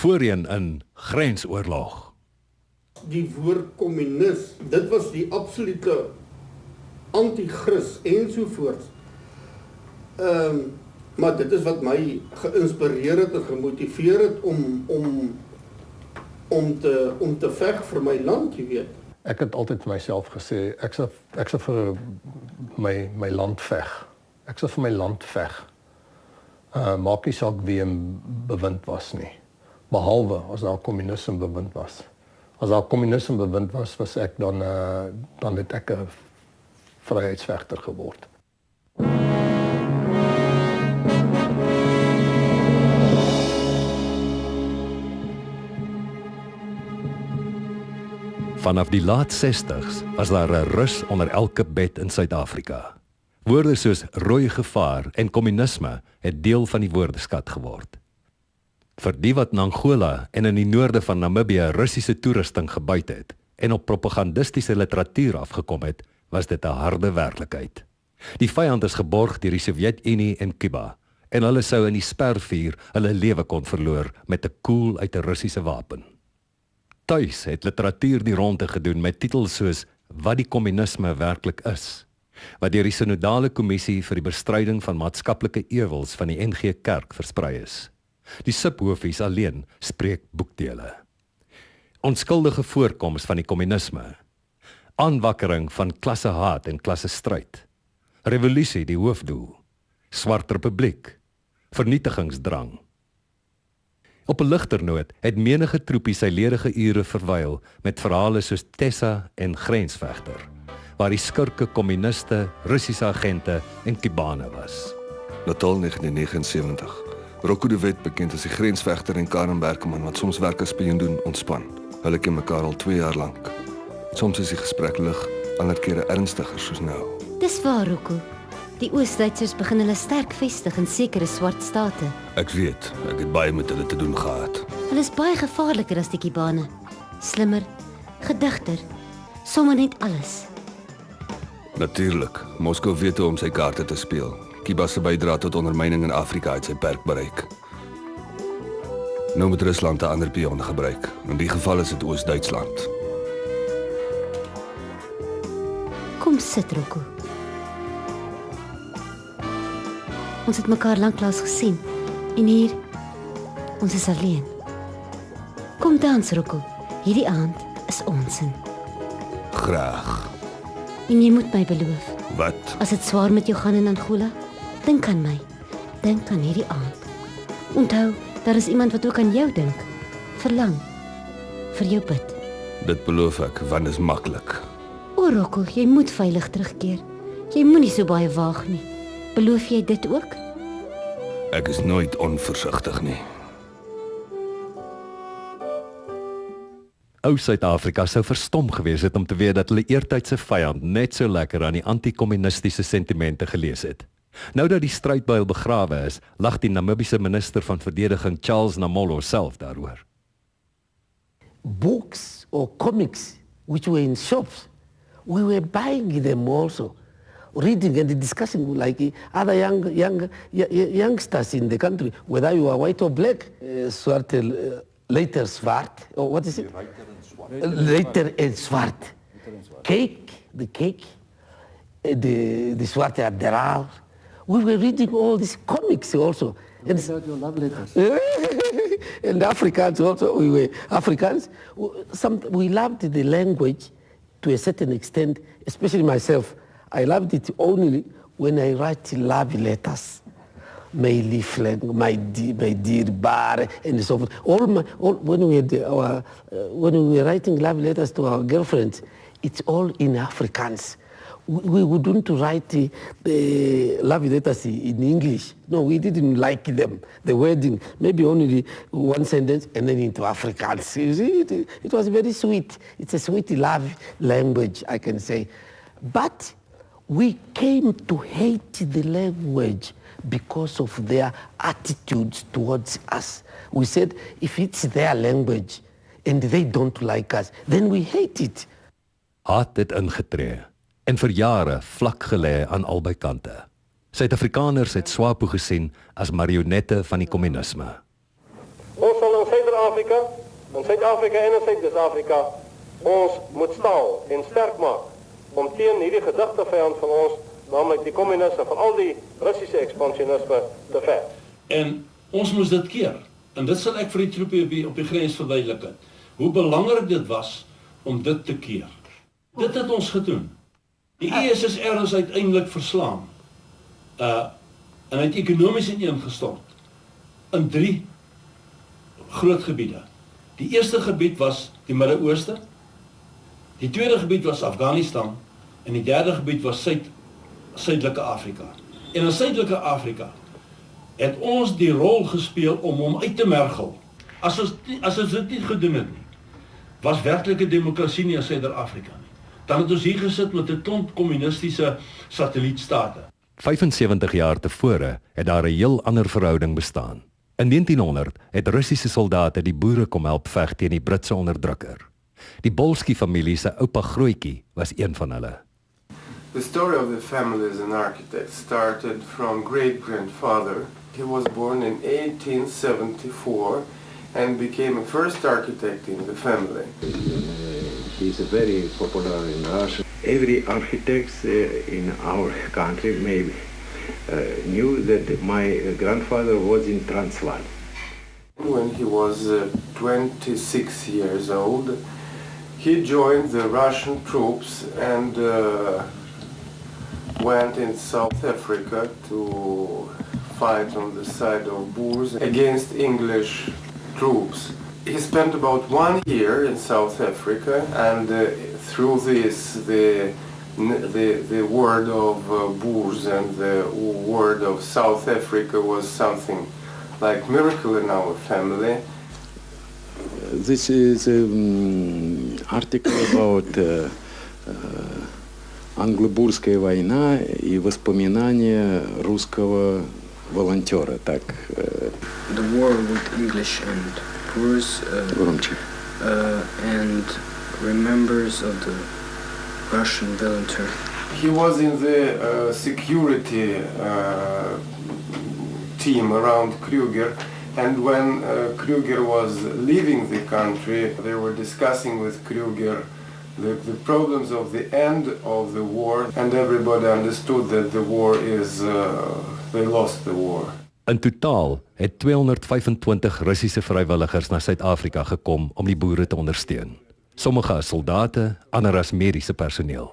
Voorheen in Grensoorlog. Die woord communis, dit was die absolute anti-Christ ensovoorts. Maar dit is wat my geïnspireer het en gemotiveer het om te veg vir my land, jy weet. Ek het altyd vir myself gesê, ek sal vir my land veg. Ek sal vir my land veg. Maak nie saak wie in bewind was nie. Behalwe as daar kommunisme bewind was. As daar kommunisme bewind was ek dan het ek 'n vryheidsvegter geword. Vanaf die laat 60s was daar 'n rus onder elke bed in Suid-Afrika. Woorde soos rooi gevaar en kommunisme het deel van die woordeskat geword. Vir die wat in Angola en in die noorde van Namibië Russiese toerusting gebuit het en op propagandistiese literatuur afgekom het, was dit 'n harde werklikheid. Die vyand is geborg deur die Sowjetunie en Kuba en hulle sou in die spervuur hulle lewe kon verloor met 'n koel uit 'n Russiese wapen. Tuis het literatuur die ronde gedoen met titels soos Wat die kommunisme werklik is, wat deur die Sinodale Kommissie vir die bestryding van maatskaplike ewels van die NG Kerk versprei is. Die subhoofies alleen spreek boekdele. Onskuldige voorkoms van die kommunisme, aanwakkering van klassehaat en klassestryd, revolusie die hoofdoel, swart republiek, vernietigingsdrang. Op 'n ligter noot het menige troepie sy ledige ure verwyl met verhale soos Tessa en Grensvegter, waar die skurke kommuniste, Russiese agente en Kubane was. Natal 1979. Rocco de Wet, bekend as die Grensvegter en Karen Berkeman, wat soms werk as spion doen, ontspan. Hulle ken mekaar al 2 jaar lank. Soms is die gesprek lig, ander kere ernstiger soos nou. Dis waar, Rocco. Die Oost-Duitsers begin hulle sterk vestig in sekere swart state. Ek weet, ek het baie met hulle te doen gehad. Hulle is baie gevaarliker as die Kubane. Slimmer, gedigter, sommer net alles. Natuurlik, Moskou weet hoe om sy kaarte te speel. Kuba se bydra tot ondermyning in Afrika het sy perk bereik. Nou moet Rusland 'n ander pion gebruik. In die geval is dit Oost-Duitsland. Kom sit, Rocco. Ons het mekaar lanklaas gesien. En hier, ons is alleen. Kom dans, Rocco. Hierdie aand is onsin. Graag. En jy moet my beloof. Wat? As dit swaar met jou gaan in Angola, dink aan my. Dink aan hierdie aand. Onthou, daar is iemand wat ook aan jou dink. Verlang. Vir jou bid. Dit beloof ek, want is maklik. O, Rocco, jy moet veilig terugkeer. Jy moenie so baie waag nie. Beloof jy dit ook? Ek is nooit onversigtig nie. Ou Suid-Afrika sou verstom gewees het om te weet dat hulle eertydse vyand net so lekker aan die anti-kommunistiese sentimente gelees het. Nou dat die strydbuil begrawe is, lag die Namibiese minister van verdediging Charles Namolo self daaroor. Books or comics which were in shops, we were buying them also, reading and discussing like other youngsters in the country, whether you are white or black, later zwart, or what is it? Later and zwart. Cake, the cake, the zwarte adderall. We were reading all these comics also. And your love letters. And Africans also, we were Africans. We loved the language to a certain extent, especially myself. I loved it only when I write love letters. My liefling, my dear bar, and so forth. When we were writing love letters to our girlfriends, it's all in Afrikaans. We wouldn't write the love letters in English. No, we didn't like them. The wording, maybe only one sentence and then into Afrikaans. You see, it was very sweet. It's a sweet love language, I can say. But we came to hate the language because of their attitudes towards us. We said, if it's their language and they don't like us, then we hate it. Haat het ingetree en vir jare vlak gelê aan albei kante. Suid-Afrikaners het SWAPO gesien as marionette van die kommunisme. Ons sal in Suid-Afrika Suid-Afrika, en in Suid-Afrika, ons moet staan en sterk maak om teen hierdie gedagtevyand van ons, naamlik die kommuniste, van al die Russiese ekspansionisme te veg. En ons moes dit keer. En dit sal ek vir die troepe op die grens verduidelik. Hoe belangrik dit was om dit te keer. Dit het ons gedoen. Die USSR is uiteindelik verslaan. En het ekonomies ineengestort in 3 groot gebiede. Die eerste gebied was die Midde-Ooste, die tweede gebied was Afghanistan en die derde gebied was Suidelike Afrika. En in Suidelike Afrika het ons die rol gespeel om hom uit te mergel. As ons dit nie gedoen het nie, was werklike demokrasie nie in Suider-Afrika nie. Dan het ons hier gesit met 'n klomp kommunistiese satellietstate. 75 jaar tevore het daar 'n heel ander verhouding bestaan. In 1900 het Russiese soldate die boere kom help veg teen die Britse onderdrukker. Die Bolski-familie se oupa Grootjie was een van hulle. The story of the family as an architect started from great-grandfather. He was born in 1874 and became a first architect in the family. He's very popular in Russia. Every architect in our country maybe knew that my grandfather was in Transvaal. When he was 26 years old, he joined the Russian troops and went in South Africa to fight on the side of Boers against English troops. He spent about 1 year in South Africa, and through this, the word of Boers and the word of South Africa was something like miracle in our family. This is an article about Англо-Бурская война и воспоминания русского волонтера. Так. The war with English and Boers and remembers of the Russian volunteer. He was in the security team around Kruger, and when Kruger was leaving the country, they were discussing with Kruger the problems of the end of the war, and everybody understood that the war is, they lost the war. In totaal het 225 Russiese vrywilligers na Suid-Afrika gekom om die boere te ondersteun. Sommige as soldate, ander as mediese personeel.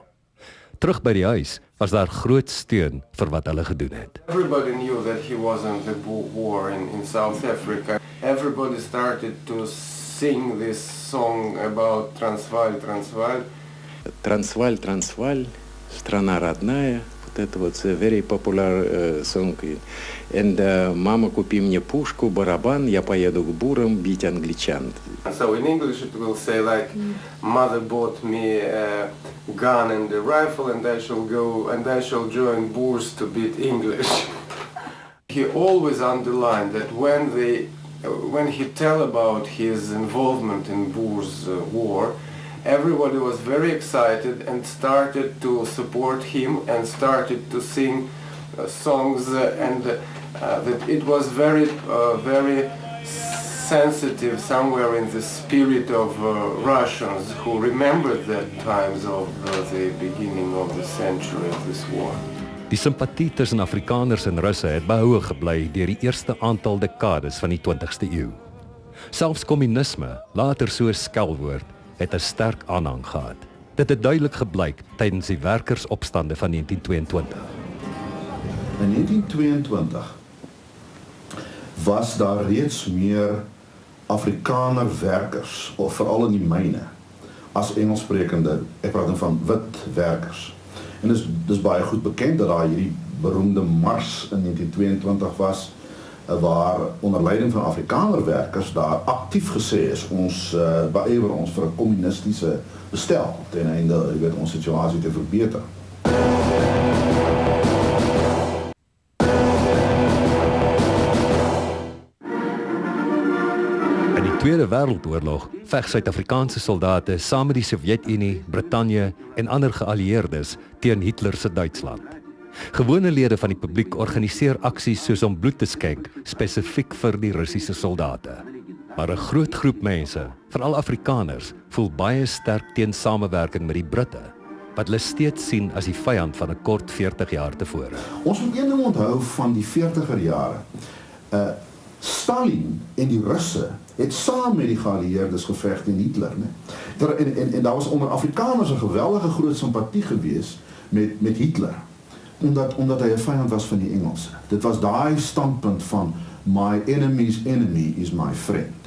Terug by die huis was daar groot steun vir wat hulle gedoen het. Everybody knew that he was in the war in South Africa. Everybody started to sing this song about Transvaal, Transvaal. Transvaal, Transvaal, страна родная. Это вот very popular song. And мама, купи мне пушку, барабан, я поеду к бурам бить англичан. So in English it will say like, mother bought me a gun and a rifle, and I shall go and I shall join Boers to beat English. He always underlined that when he tell about his involvement in Boers war, everybody was very excited and started to support him and started to sing songs, and that it was very sensitive somewhere in the spirit of Russians who remembered that times of the beginning of the century of this war. Die simpatie tussen Afrikaners en Russe het behoue gebly deur die eerste aantal dekades van die 20ste eeu. Selfs kommunisme, later so 'n skelwoord, het 'n sterk aanhang gehad. Dit het duidelik gebleik tydens die werkersopstande van 1922. In 1922 was daar reeds meer Afrikaner werkers, of veral in die myne, as Engelssprekende, ek praat dan van wit werkers. En dis baie goed bekend dat daar hierdie beroemde mars in 1922 was, waar onder leiding van Afrikaner werkers daar aktief gesê is, ons beywer ons vir 'n kommunistiese bestel, ten einde ons situasie te verbeter. In die Tweede Wêreldoorlog veg Suid-Afrikaanse soldate saam met die Sowjetunie, Brittanje en ander geallieerdes teen Hitler se Duitsland. Gewone lede van die publiek organiseer aksies soos om bloed te skenk, spesifiek vir die Russiese soldate. Maar 'n groot groep mense, veral Afrikaners, voel baie sterk teen samewerking met die Britte, wat hulle steeds sien as die vyand van 'n kort 40 jaar tevore. Ons moet een ding onthou van die 40er jare. Stalin en die Russe het saam met die geallieerdes geveg teen Hitler, né? En daar was onder Afrikaners 'n geweldige groot simpatie gewees met Hitler, omdat hy 'n vyand was van die Engelse. Dit was daai standpunt van my enemy's enemy is my friend.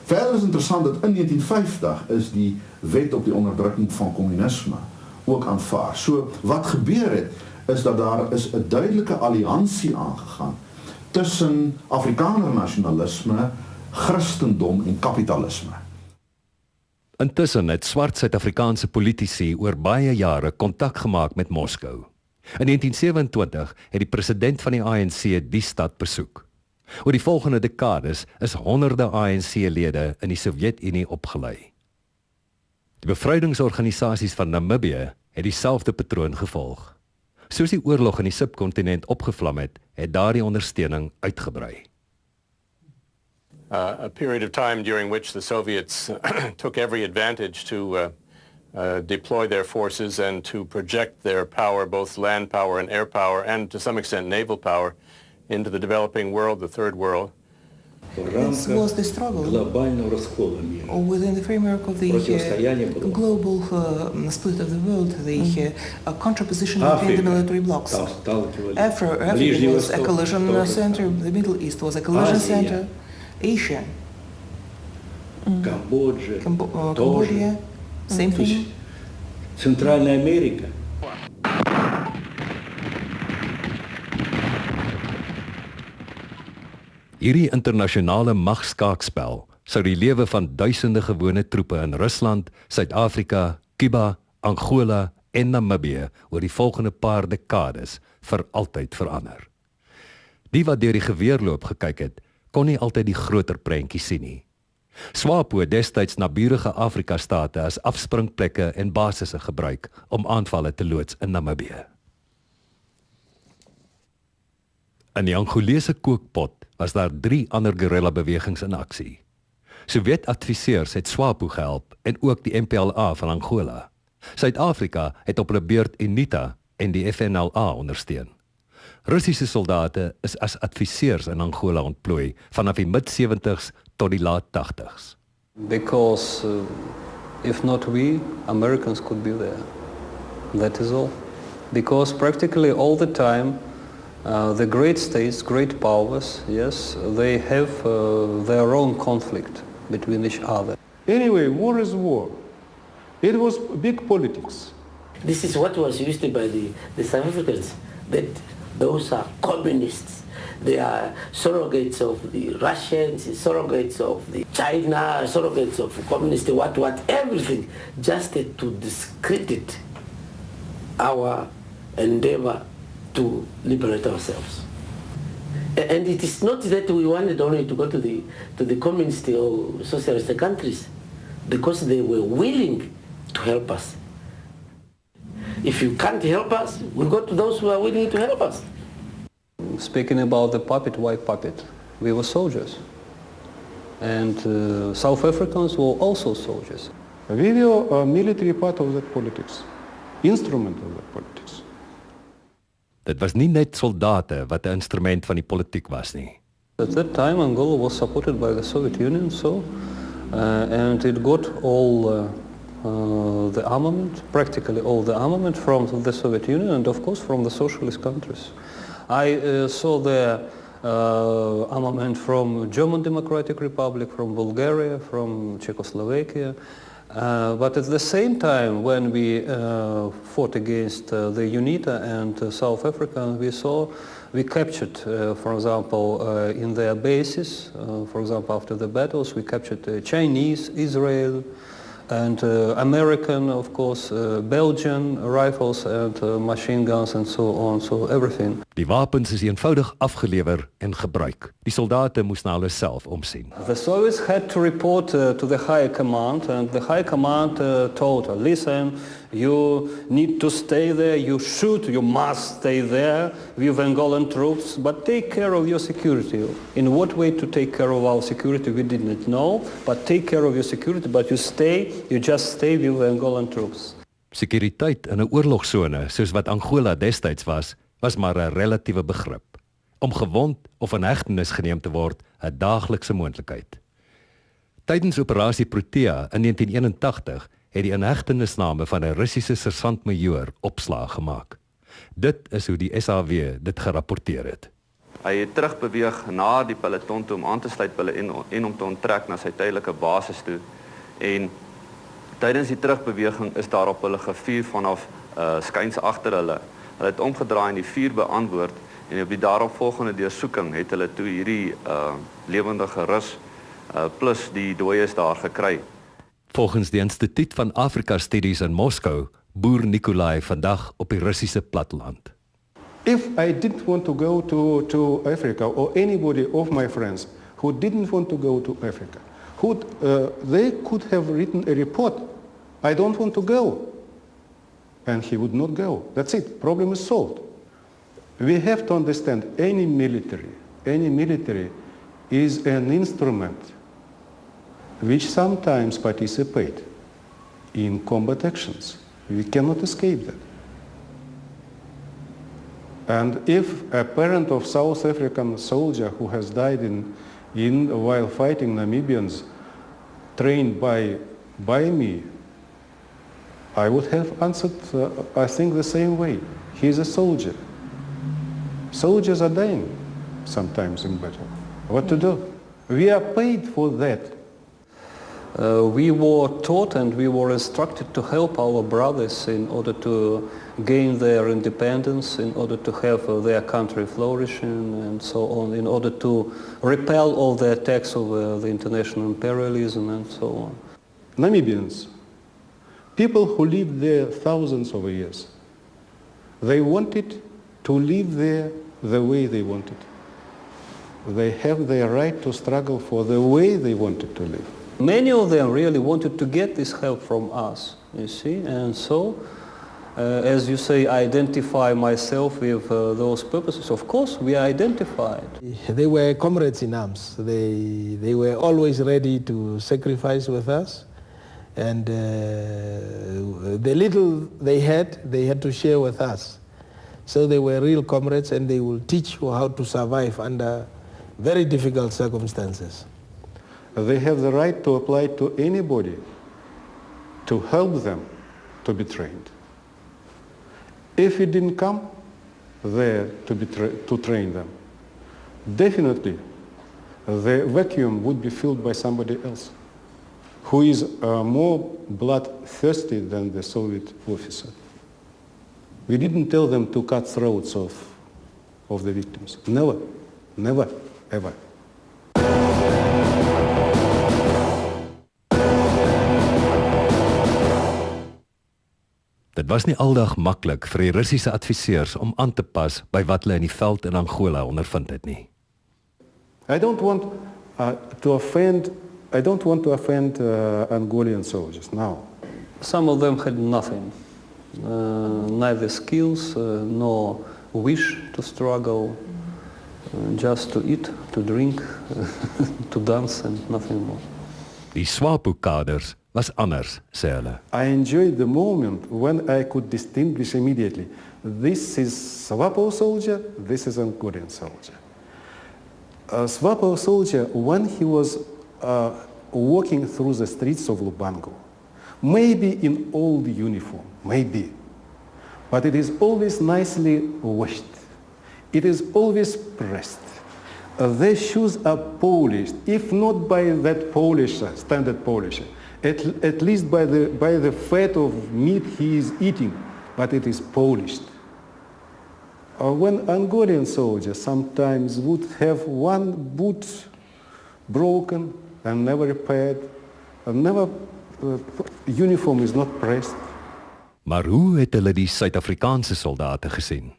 Verder is interessant dat in 1950 is die wet op die onderdrukking van kommunisme ook aanvaar. So wat gebeur het is dat daar is 'n duidelike alliansie aangegaan tussen Afrikaner nasionalisme, Christendom en kapitalisme. Intussen het swart Suid-Afrikaanse politici oor baie jare kontak gemaak met Moskou. In 1927 het die president van die ANC die stad besoek. Oor die volgende dekades is honderde ANC-lede in die Sowjetunie opgelei. Die bevrydingsorganisasies van Namibië het dieselfde patroon gevolg. Soos die oorlog in die subkontinent opgevlam het daardie ondersteuning uitgebrei. A period of time during which the Soviets took every advantage to deploy their forces and to project their power, both land power and air power, and to some extent naval power, into the developing world, the third world. This was the struggle within the framework of the global split of the world, the contraposition between the military blocs. Africa was a collision center, the Middle East was a collision center, Asia, Cambodia, same thing. Центральная Америка. Hierdie internasionale magskaakspel sou die lewe van duisende gewone troepe in Rusland, Suid-Afrika, Kuba, Angola en Namibië oor die volgende paar dekades vir altyd verander. Die wat deur die geweerloop gekyk het, kon nie altyd die groter prentjie sien nie. SWAPO het destyds naburige Afrika-state as afspringplekke en basisse gebruik om aanvalle te loods in Namibië. In die Angolese kookpot was daar 3 ander guerrilla-bewegings in aksie. Sowjet-adviseurs het SWAPO gehelp en ook die MPLA van Angola. Suid-Afrika het op hulle beurt UNITA en die FNLA ondersteun. Russiese soldate is as adviseurs in Angola ontplooi vanaf die mid-70s tot die laat 80s. Because if not we, Americans could be there. That is all. Because practically all the time the great states, great powers, yes, they have their own conflict between each other. Anyway, war is war. It was big politics. This is what was used by the South Africans, that those are communists. They are surrogates of the Russians, surrogates of the China, surrogates of communists, what, everything, just to discredit our endeavor to liberate ourselves. And it is not that we wanted only to go to the communist or socialist countries, because they were willing to help us. If you can't help us, we go to those who are willing to help us. Speaking about the puppet, why puppet? We were soldiers. And South Africans were also soldiers. We were a military part of that politics, instrument of that politics. Dit was nie net soldate wat 'n instrument van die politiek was nie. At that time Angola was supported by the Soviet Union, and it got all the armament, practically all the armament from the Soviet Union and of course from the socialist countries. I saw the armament from German Democratic Republic, from Bulgaria, from Czechoslovakia. But at the same time, when we fought against the UNITA and South Africa, we captured, for example, in their bases, for example, after the battles, we captured Chinese, Israel, And American, of course, Belgian rifles and machine guns and so on, so everything. Die wapens is eenvoudig afgelewer en gebruik. Die soldate moes na hulle self omsien. The Soviets had to report to the high command, and the high command told her, listen, you need to stay there, you must stay there with Angolan troops, but take care of your security. In what way to take care of our security, we didn't know, but take care of your security, but you just stay with the Angolan troops. Sekuriteit in 'n oorlogsone, soos wat Angola destyds was maar 'n relatiewe begrip. Om gewond of in hegtenis geneem te word, 'n daaglikse moontlikheid. Tydens operasie Protea in 1981 het die inhegtenisname van 'n Russiese sergeant-majoor opslag gemaak. Dit is hoe die SAW dit gerapporteer het. Hy het terugbeweeg na die peloton toe om aan te sluit by hulle en om te onttrek na sy tydelike basis toe. En tydens die terugbeweging is daar op hulle gevuur vanaf skuins agter hulle. Hulle het omgedraai en die vuur beantwoord en op die daaropvolgende deursoeking het hulle toe hierdie lewendige rus plus die dooies daar gekry. Volgens die Instituut van Afrika Studies in Moskou boer Nikolai vandag op die Russiese platteland. If I didn't want to go to Africa, or anybody of my friends who didn't want to go to Africa, they could have written a report, I don't want to go. And he would not go. That's it. Problem is solved. We have to understand any military is an instrument which sometimes participate in combat actions. We cannot escape that. And if a parent of South African soldier who has died while fighting Namibians trained by me, I would have answered, I think, the same way. He's a soldier. Soldiers are dying sometimes in battle. What to do? We are paid for that. We were taught and we were instructed to help our brothers in order to gain their independence, in order to have their country flourishing and so on, in order to repel all the attacks of the international imperialism and so on. Namibians, people who lived there thousands of years, they wanted to live there the way they wanted. They have their right to struggle for the way they wanted to live. Many of them really wanted to get this help from us, you see, and so, as you say, I identify myself with those purposes. Of course, we are identified. They were comrades in arms. They were always ready to sacrifice with us, and the little they had to share with us. So they were real comrades, and they will teach you how to survive under very difficult circumstances. They have the right to apply to anybody to help them to be trained. If it didn't come there to train them, definitely the vacuum would be filled by somebody else who is more bloodthirsty than the Soviet officer. We didn't tell them to cut throats of the victims. Never, never, ever. Dit was nie aldag maklik vir die Russiese adviseurs om aan te pas by wat hulle in die veld in Angola ondervind het nie. I don't want to offend Angolan soldiers now. Some of them had nothing, neither skills nor wish to struggle, just to eat, to drink, to dance and nothing more. Die SWAPO-kaders was anders, sê hulle. I enjoyed the moment when I could distinguish immediately. This is SWAPO soldier, this is Angolan soldier. A SWAPO soldier, when he was walking through the streets of Lubango, maybe in old uniform, maybe, but it is always nicely washed. It is always pressed. Their shoes are polished, if not by that polisher, standard polisher, at least by the fat of meat he is eating, but it is polished. When Angolan soldiers sometimes would have one boot broken and never repaired, and never uniform is not pressed. Maar hoe het hulle die Suid-Afrikaanse soldate gesien?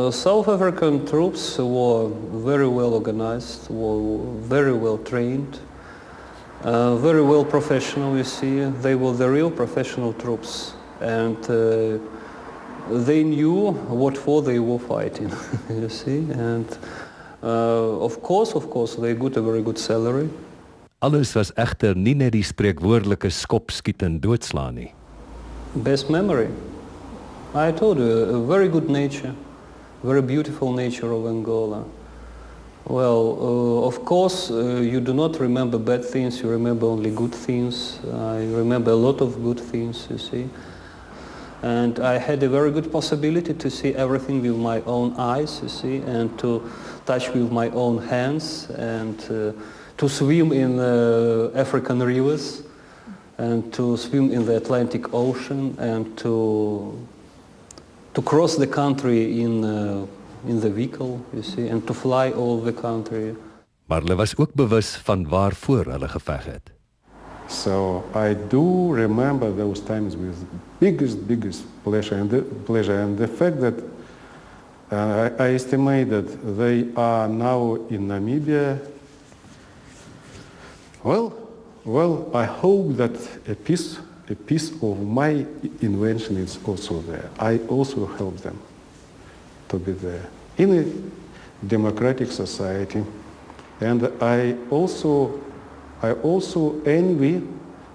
South African troops were very well organized, were very well trained, very well professional, you see. They were the real professional troops, and they knew what for they were fighting, you see. And of course, they got a very good salary. Alles was egter nie net die spreekwoordelike skop skiet en doodslaan nie. Best memory. I told you, a very good nature, very beautiful nature of Angola. Well, of course, you do not remember bad things, you remember only good things. I remember a lot of good things, you see. And I had a very good possibility to see everything with my own eyes, you see, and to touch with my own hands, and to swim in African rivers, and to swim in the Atlantic Ocean, and to cross the country in the vehicle, you see, and to fly all the country. Maar hulle was ook bewus van waarvoor hulle geveg het. So I do remember those times with biggest pleasure, and the fact that I estimate that they are now in Namibia. Well, I hope that a piece of my invention is also there. I also help them to be there in a democratic society, and I also envy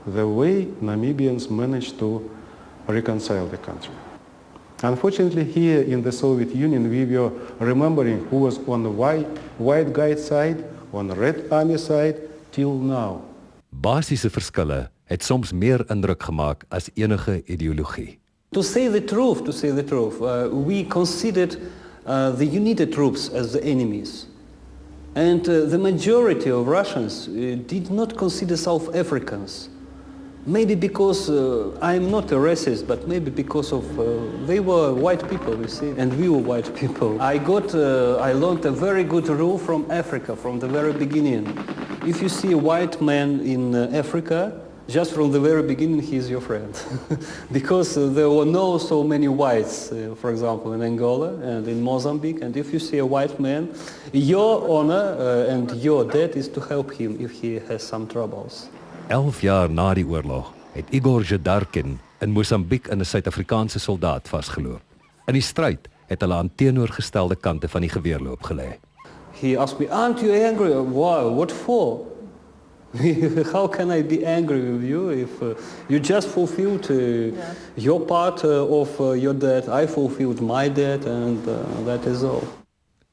the way Namibians managed to reconcile the country. Unfortunately, here in the Soviet Union, we were remembering who was on the white guy side, on the Red Army side, till now. Basiese verskille het soms meer indruk gemaak as enige ideologie. To say the truth, we considered the United troops as the enemies. And the majority of Russians did not consider South Africans. Maybe because I'm not a racist, but maybe because of they were white people, you see, and we were white people. I learned a very good rule from Africa from the very beginning. If you see a white man in Africa, just from the very beginning, he is your friend. Because there were not so many whites, for example, in Angola and in Mozambique. And if you see a white man, your honor and your debt is to help him if he has some troubles. 11 jaar na die oorlog het Igor Jedarkin in Mosambiek in 'n Suid-Afrikaanse soldaat vasgeloop. In die stryd het hulle aan teenoorgestelde kante van die geweerloop gelê. He asked me, "Aren't you angry? Why? What for?" How can I be angry with you if you just fulfilled your part of your debt? I fulfilled my debt, and that is all.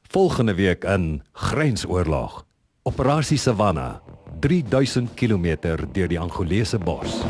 Volgende week in Grensoorlog, Operasie Savannah, 3000 kilometer deur die Angolese bos.